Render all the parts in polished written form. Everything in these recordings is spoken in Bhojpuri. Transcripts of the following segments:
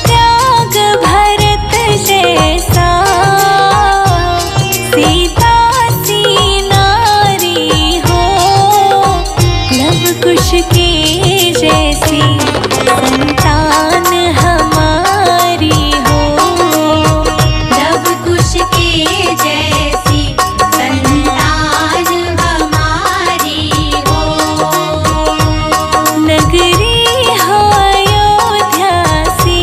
त्याग भरत जैसा, सीता सी नारी हो, लव कुश के जैसी संतान हमारी हो। लव कुश के जैसी संतान हमारी हो। नगरी हो अयोध्या सी,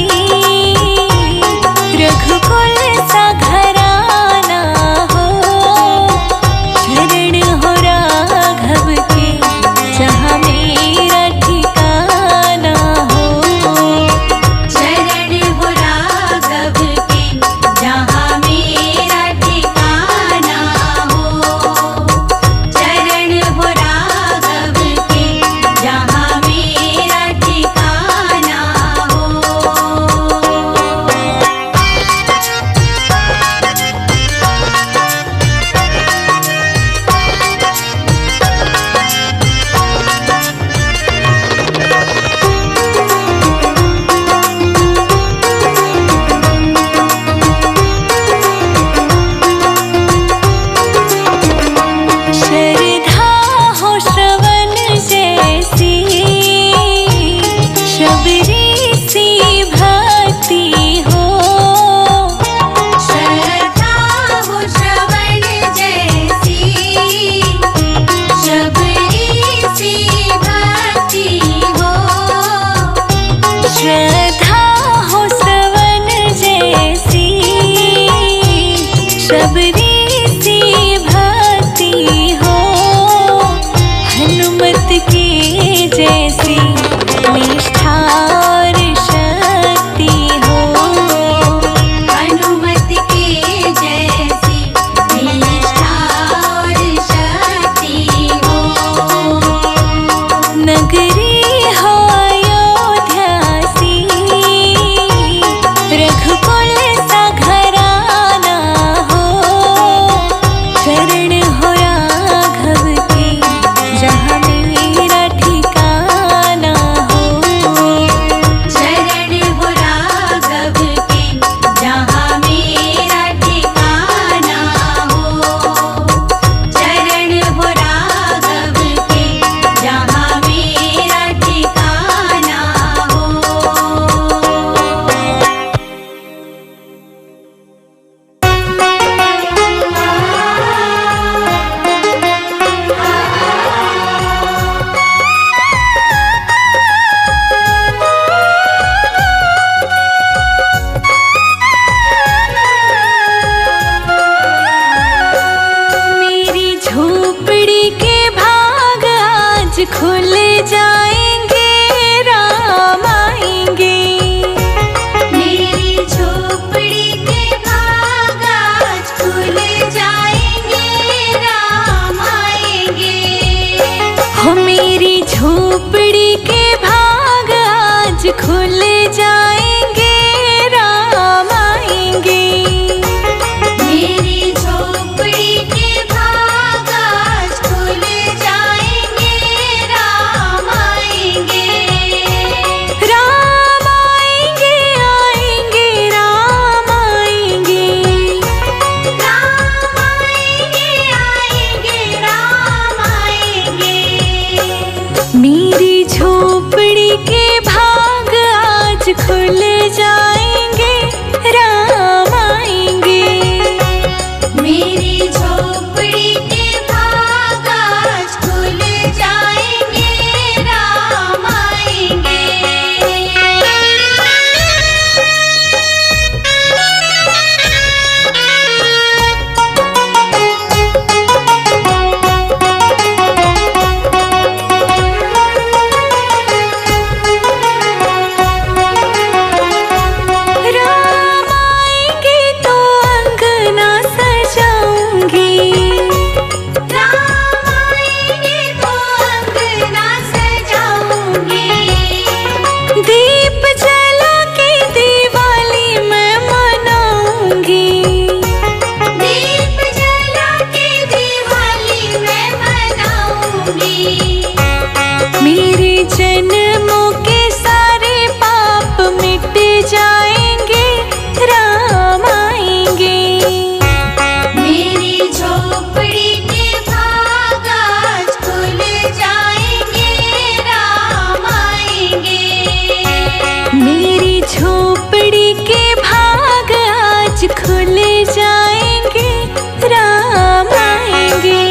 मेरी झोपड़ी के भाग आज खुल जाएंगे, राम आएंगे।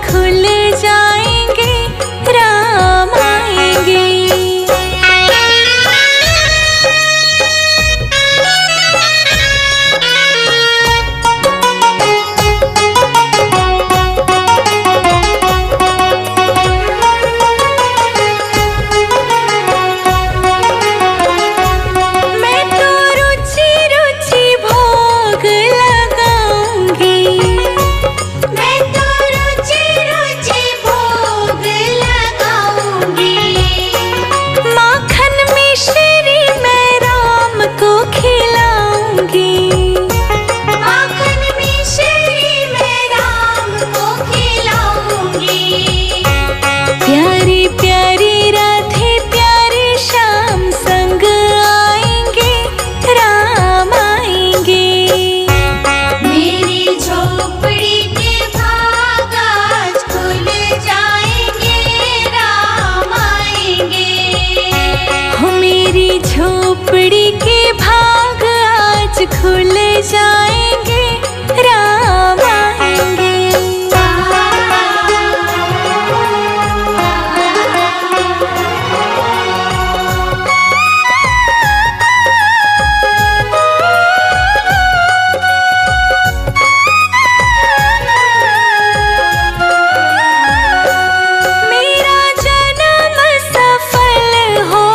खुल जाएंगे, राम आएंगे। मैं तो रुचि रुचि भोग लगाऊंगी, मैं तो माखन मिश्री मैं राम को खिलाऊंगी, माखन मिश्री मैं राम को खिलाऊंगी। प्यारी प्यारी राधे प्यारे श्याम संग आएंगे, राम आएंगे। मेरी झोपड़ी के भाग आज खुल जाएंगे, राम आएंगे। हो मेरी झोपड़ी के भाग आज खुल जाएंगे, राम आएंगे। मेरा जन्म सफल हो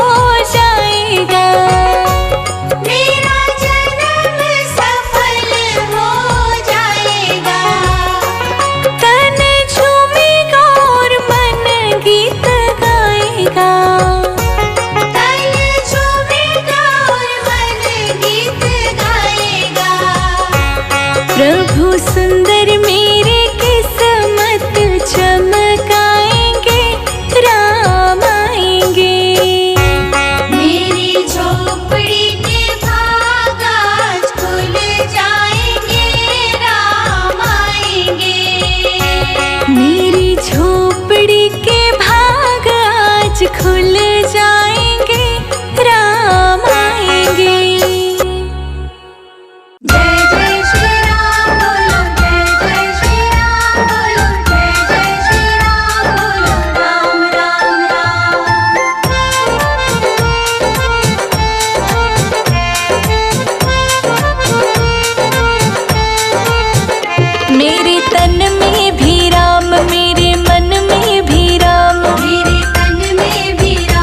जाएगा, मेरा जन्म सफल हो जाएगा। तन झूमेगा और मन गीत गाएगा, तन झूमेगा और मन गीत गाएगा। प्रभु सुंदर मेरे किस्मत चमकाएंगे, राम आएंगे। मेरी झोपड़ी के भाग आज खुल जाएंगे, राम आएंगे। मेरी झोपड़ी के भाग आज खुल जाएंगे, राम आएंगे। जय जय श्री राम बोलो, जय जय श्री राम बोलो, जय जय श्री राम बोलो, राम राम राम। मेरे तन में भी राम, मेरे मन में भी राम, मेरे तन में भी राम।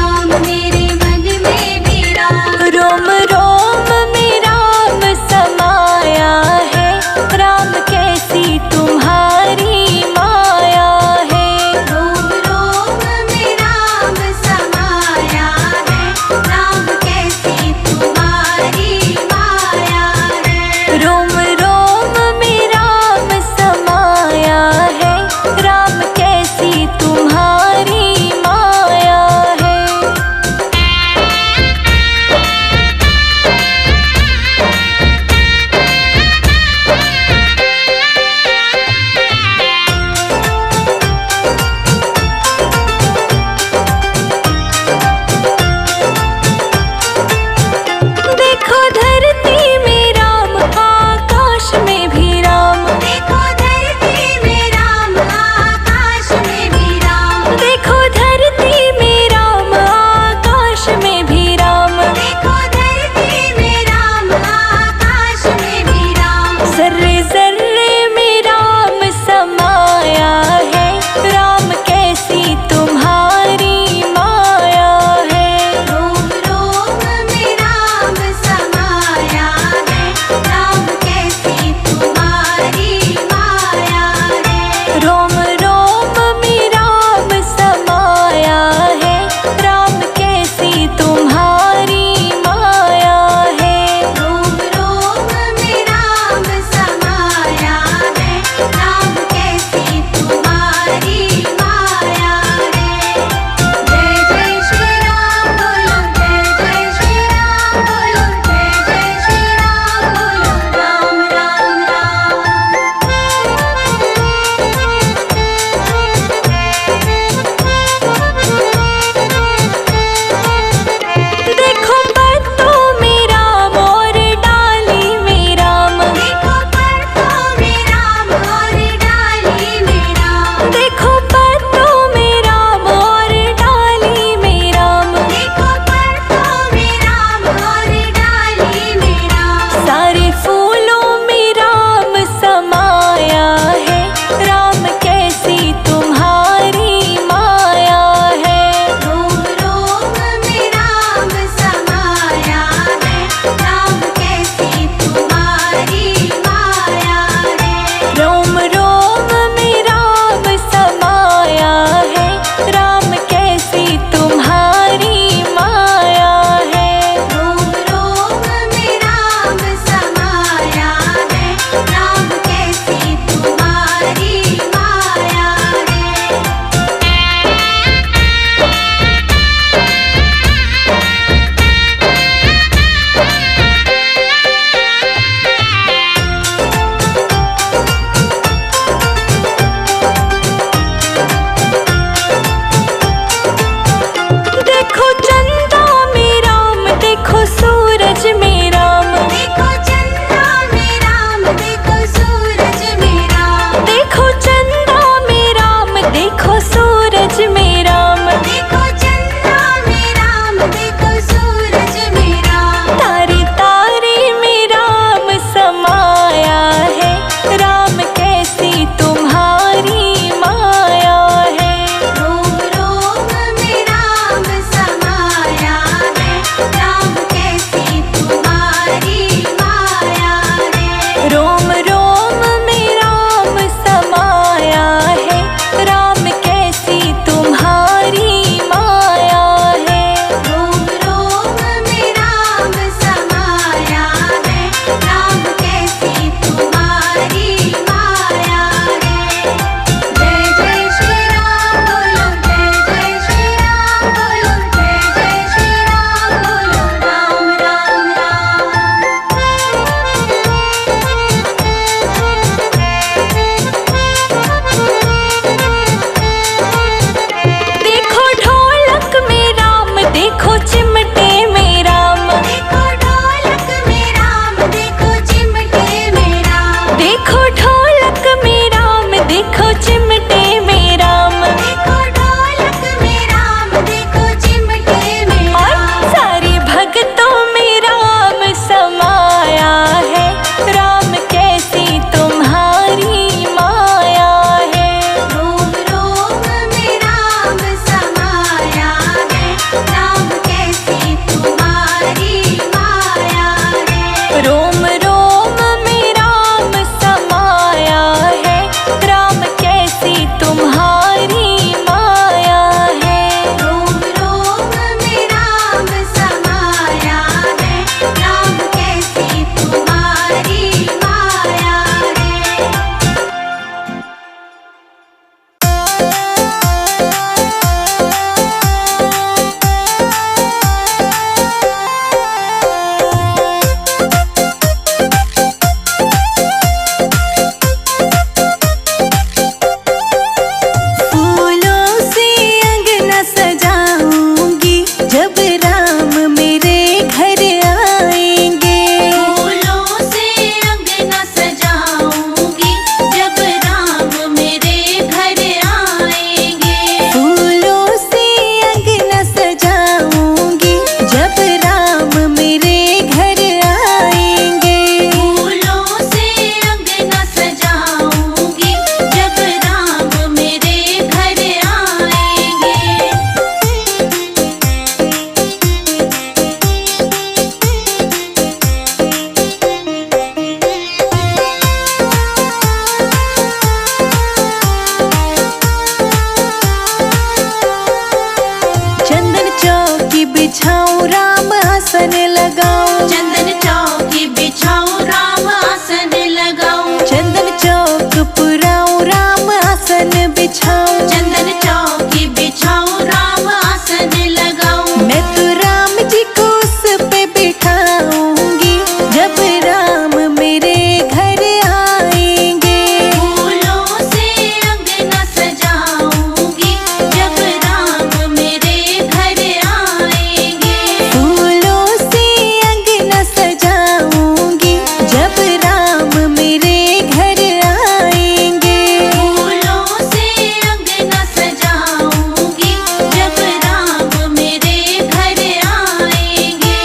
बिछाऊं राम आसन लगाऊं, चंदन चौकी बिछाऊं राम आसन लगाऊं, चंदन चौक पुराऊं राम आसन बिछाऊं, चंदन चौकी बिछाऊं राम आसन लगाऊं। मैं तो राम जी को उस पे बिठाऊंगी जब राम मेरे घर आएंगे। फूलों से अंगना सजाऊंगी जब राम मेरे घर आएंगे। फूलों से अंगना सजाऊंगी जब राम मेरे घर आएंगे। फूलों से अंगना सजाऊंगी जब राम मेरे घर आएंगे।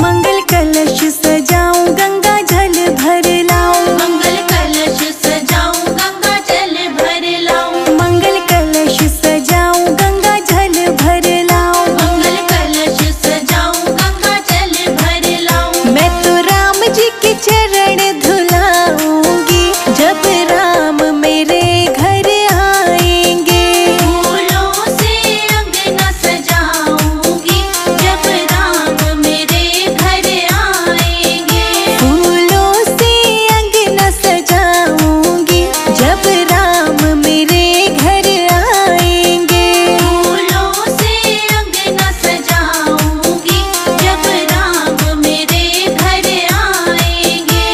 मंगल कलश सजाऊं गंगा जल भर लाऊं, मंगल कलश सजाऊं गंगा जल भर लाऊं, मंगल कलश सजाऊं गंगा जल भर लाऊं। मंगल कलश सजाऊं गंगा जल भर लाऊं। मैं तो राम जी के चरण धुलाऊंगी जब राम मेरे घर आएंगे। फूलों से अंगना सजाऊंगी जब राम मेरे घर आएंगे। फूलों से अंगना सजाऊंगी जब राम मेरे घर आएंगे। फूलों से अंगना सजाऊंगी जब राम मेरे घर आएंगे।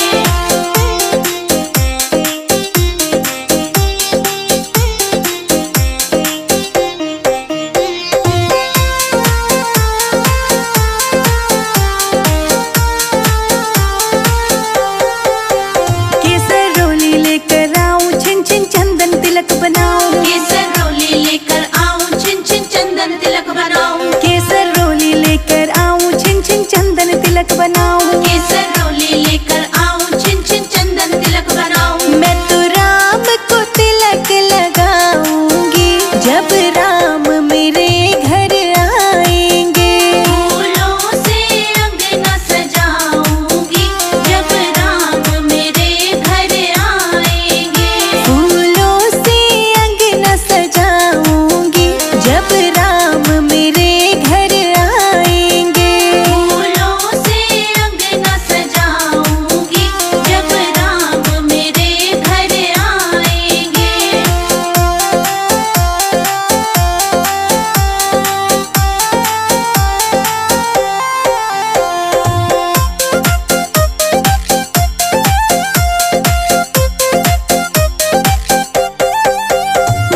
केसर रोली लेकर आऊं छिन छिन चंदन तिलक बनाऊं, केसर रोली लेकर आऊं छिन छिन चंदन तिलक बनाऊं। केसर रोली लेकर आऊं छिन छिन चंदन तिलक बनाऊं। केसर रोली लेकर आऊं छिन छिन चंदन तिलक बनाऊं। मैं तो राम को तिलक लगाऊंगी जब राम मेरे घर आएंगे। फूलों से अंगना सजाऊंगी जब राम मेरे घर आएंगे। फूलों से अंगना सजाऊंगी जब राम मेरे घर आएंगे। फूलों से अंगना सजाऊंगी जब राम मेरे घर आएंगे।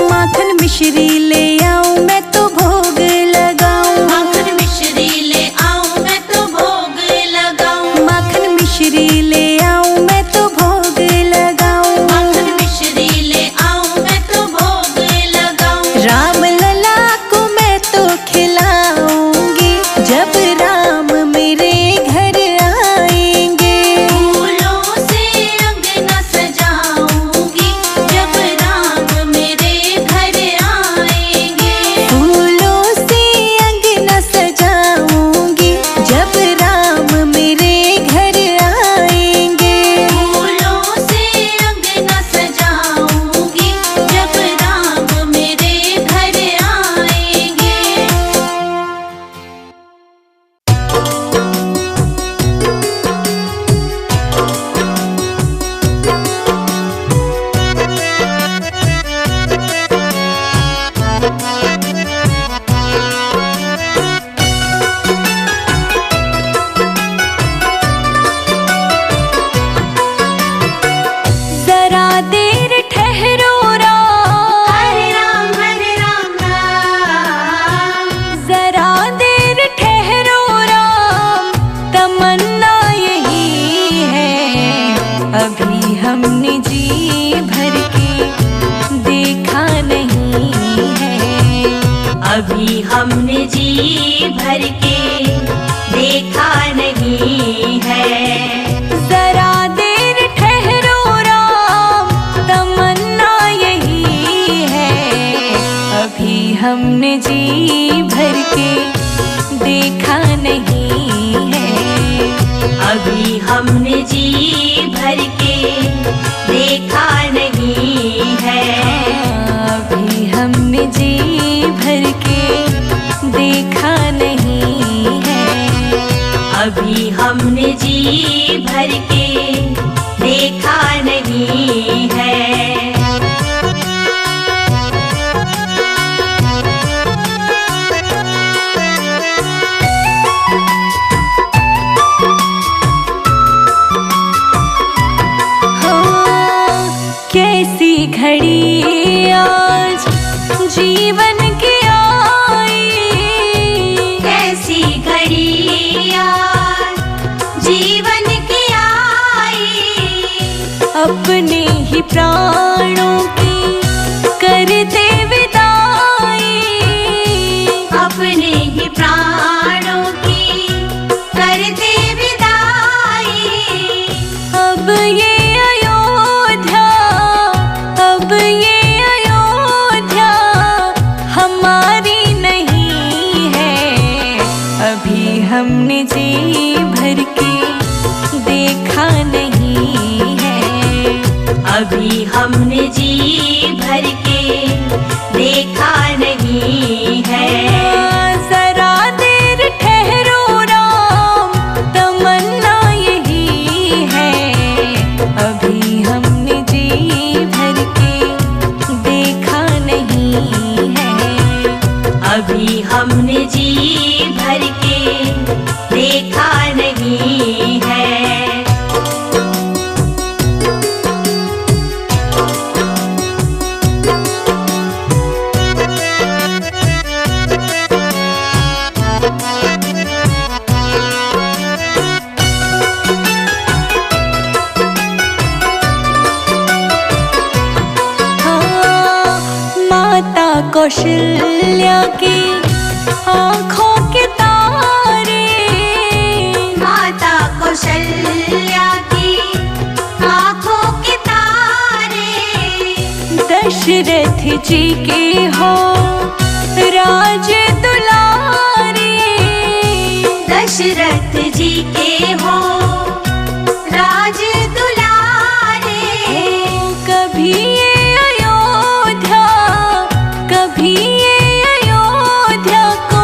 माखन मिश्री ले आऊं मैं तो भोग लगाऊं, माखन मिश्री ले आऊं मैं तो भोग लगाऊं। माखन मिश्री ले आऊं मैं तो भोग लगाऊं। माखन मिश्री ले आऊं मैं तो भोग लगाऊं। राम लला को मैं तो खिलाऊंगी जब राम मेरे घर आएंगे। फूलों से अंगना सजाऊंगी जब राम मेरे घर आएंगे। फूलों से अंगना सजाऊंगी जब राम मेरे घर आएंगे। फूलों से अंगना सजाऊंगी जब राम मेरे घर आएंगे। जरा देर ठहरो राम, हरे राम राम। जरा देर ठहरो राम, तमन्ना यही है अभी हमने जी भर के देखा नहीं है। अभी हमने जी भर के देखा नहीं है। जरा देर ठहरो राम, तमन्ना यही है अभी हमने जी भर के हमने जी भर के देखा नहीं है। अभी हमने जी भर के देखा नहीं है। अभी हमने जी भर के देखा नहीं है। कैसी घड़ी आज जीवन की आई। कैसी घड़ी आज जीवन की आई। अपने ही प्राणों की करते विदाई। अपने ही प्राणों की करते विदाई। अब ये अब ये अयोध्या हमारी नहीं है। अभी हमने जी भर के देखा नहीं है। अभी हमने जी भर के देखा नहीं है। जरा देर ठहरो राम, तमन्ना यही है। अभी हमने जी भर के देखा नहीं है। अभी हमने जी भर के देखा नहीं है। माता कौशल्या की आँखों के तारे। माता कौशल्या की आँखों के तारे। दशरथ जी के हो राज दुलारे। दशरथ जी के हो राज दुलारे। कभी ये अयोध्या, कभी ये अयोध्या को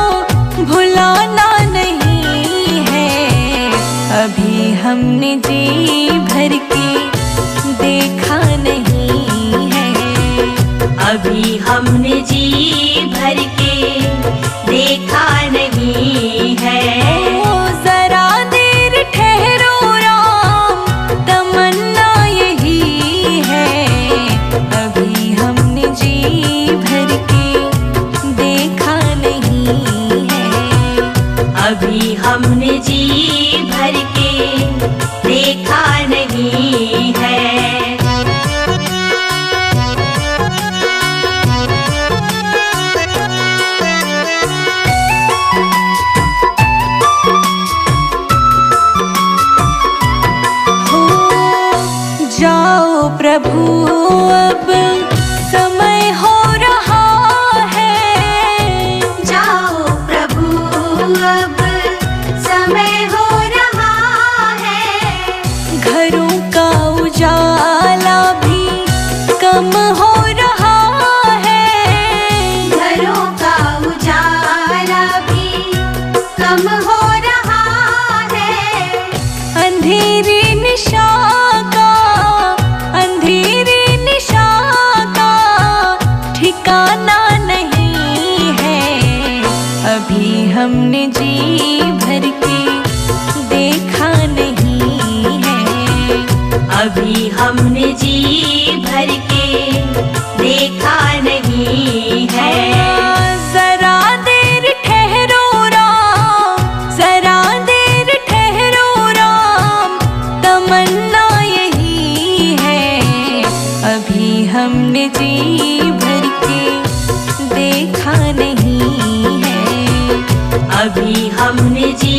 भुलाना नहीं है। अभी हमने जी भर के देखा नहीं है। अभी हमने जी भर के देखा नहीं है। जरा देर ठहरो राम, तमन्ना यही है। अभी हमने जी भर के देखा नहीं है। अभी हमने जी भर के देखा नहीं है। जाओ प्रभु अब समय हो रहा है। जाओ प्रभु अब समय हो रहा है। घरों का उजाला भी कम हो रहा है। घरों का उजाला भी कम हो रहा है। अंधेरी निशा का, अंधेरी निशा का ठिकाना नहीं है। अभी हमने जी भर के देखा नहीं है। अभी हमने जी भर के देखा नहीं है। जरा देर ठहरो राम, जरा देर ठहरो राम, तमन्ना यही है। अभी हमने जी भर के देखा नहीं है। अभी हमने जी